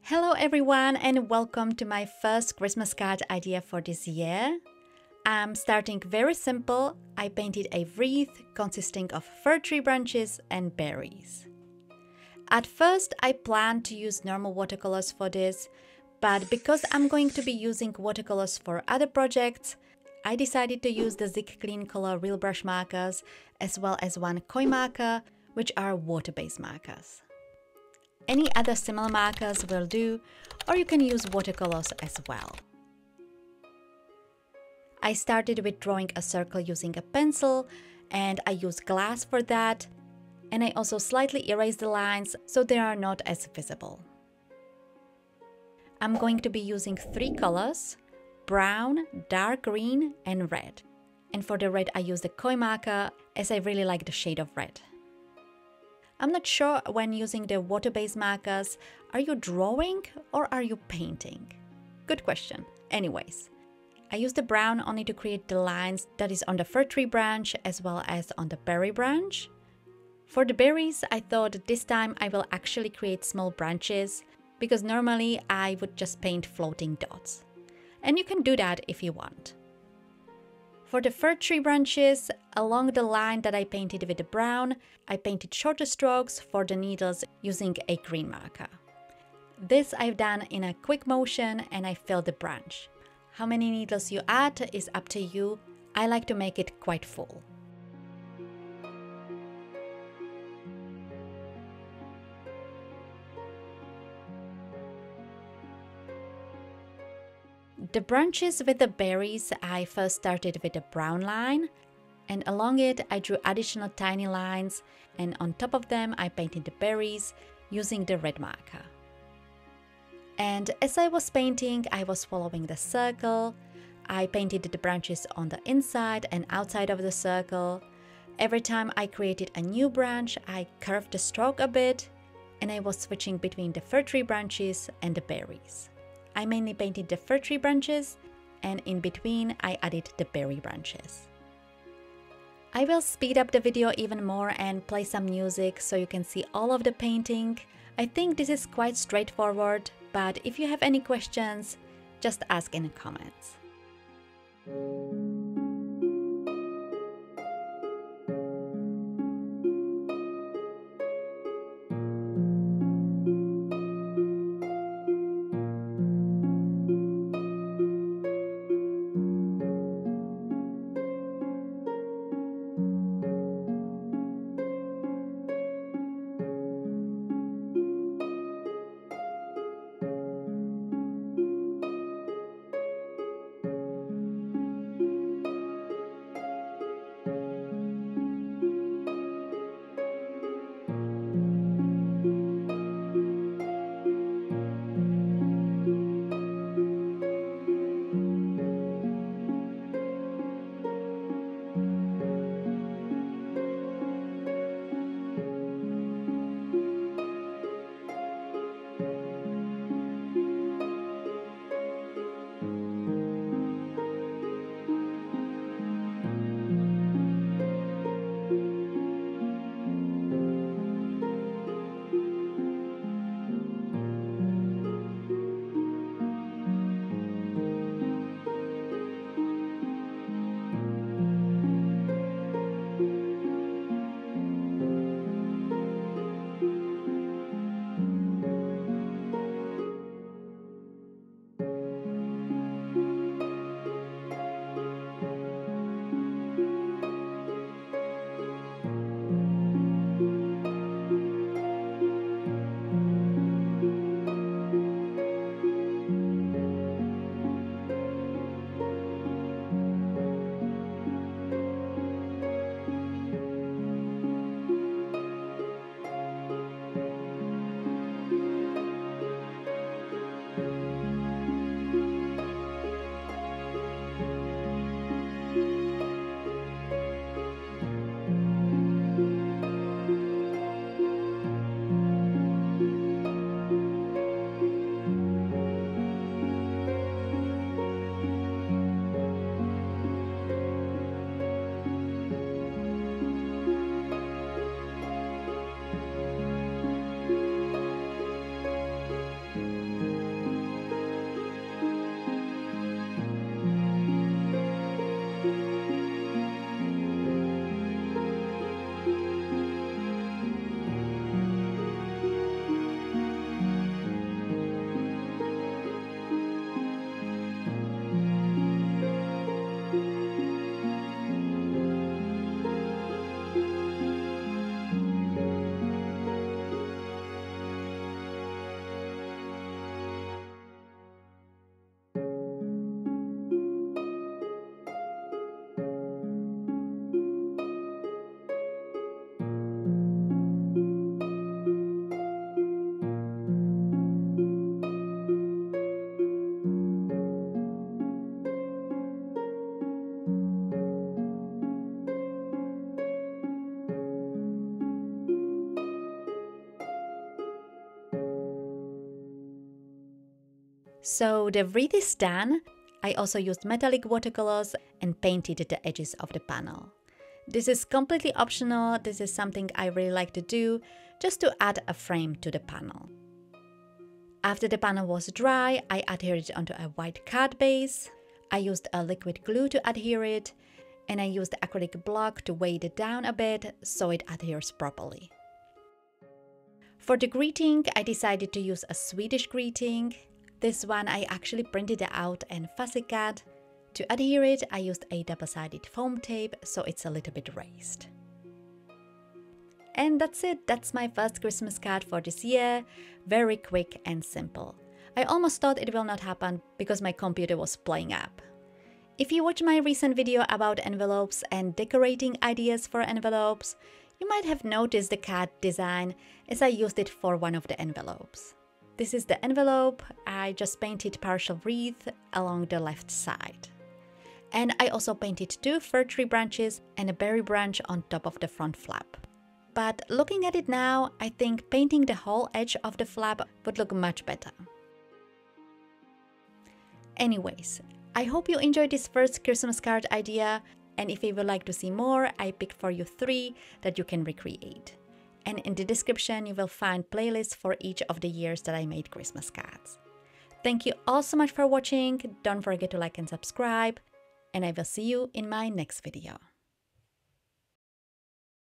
Hello everyone and welcome to my first Christmas card idea for this year. I'm starting very simple. I painted a wreath consisting of fir tree branches and berries. At first I planned to use normal watercolors for this, but because I'm going to be using watercolors for other projects, I decided to use the Zig Clean Color Real Brush markers as well as one koi marker, which are water-based markers. Any other similar markers will do, or you can use watercolors as well. I started with drawing a circle using a pencil, and I used glass for that, and I also slightly erased the lines so they are not as visible. I'm going to be using three colors: brown, dark green, and red. And for the red I used the koi marker as I really like the shade of red. I'm not sure when using the water-based markers, are you drawing or are you painting? Good question. Anyways, I used the brown only to create the lines that is on the fir tree branch as well as on the berry branch. For the berries, I thought this time I will actually create small branches because normally I would just paint floating dots. And you can do that if you want. For the fir tree branches, along the line that I painted with the brown, I painted shorter strokes for the needles using a green marker. This I've done in a quick motion and I filled the branch. How many needles you add is up to you. I like to make it quite full. The branches with the berries, I first started with the brown line, and along it I drew additional tiny lines, and on top of them I painted the berries using the red marker. And as I was painting, I was following the circle. I painted the branches on the inside and outside of the circle. Every time I created a new branch, I curved the stroke a bit, and I was switching between the fir tree branches and the berries. I mainly painted the fir tree branches, and in between I added the berry branches. I will speed up the video even more and play some music so you can see all of the painting. I think this is quite straightforward, but if you have any questions, just ask in the comments. So the wreath is done. I also used metallic watercolors and painted the edges of the panel. This is completely optional. This is something I really like to do, just to add a frame to the panel. After the panel was dry, I adhered it onto a white card base. I used a liquid glue to adhere it, and I used the acrylic block to weight it down a bit so it adheres properly. For the greeting, I decided to use a Swedish greeting. This one I actually printed it out and fussy cut. To adhere it, I used a double-sided foam tape so it's a little bit raised. And that's it, that's my first Christmas card for this year. Very quick and simple. I almost thought it will not happen because my computer was playing up. If you watch my recent video about envelopes and decorating ideas for envelopes, you might have noticed the card design as I used it for one of the envelopes. This is the envelope. I just painted partial wreath along the left side. And I also painted 2 fir tree branches and a berry branch on top of the front flap. But looking at it now, I think painting the whole edge of the flap would look much better. Anyways, I hope you enjoyed this first Christmas card idea, and if you would like to see more, I picked for you 3 that you can recreate. And in the description you will find playlists for each of the years that I made Christmas cards. Thank you all so much for watching, don't forget to like and subscribe, and I will see you in my next video.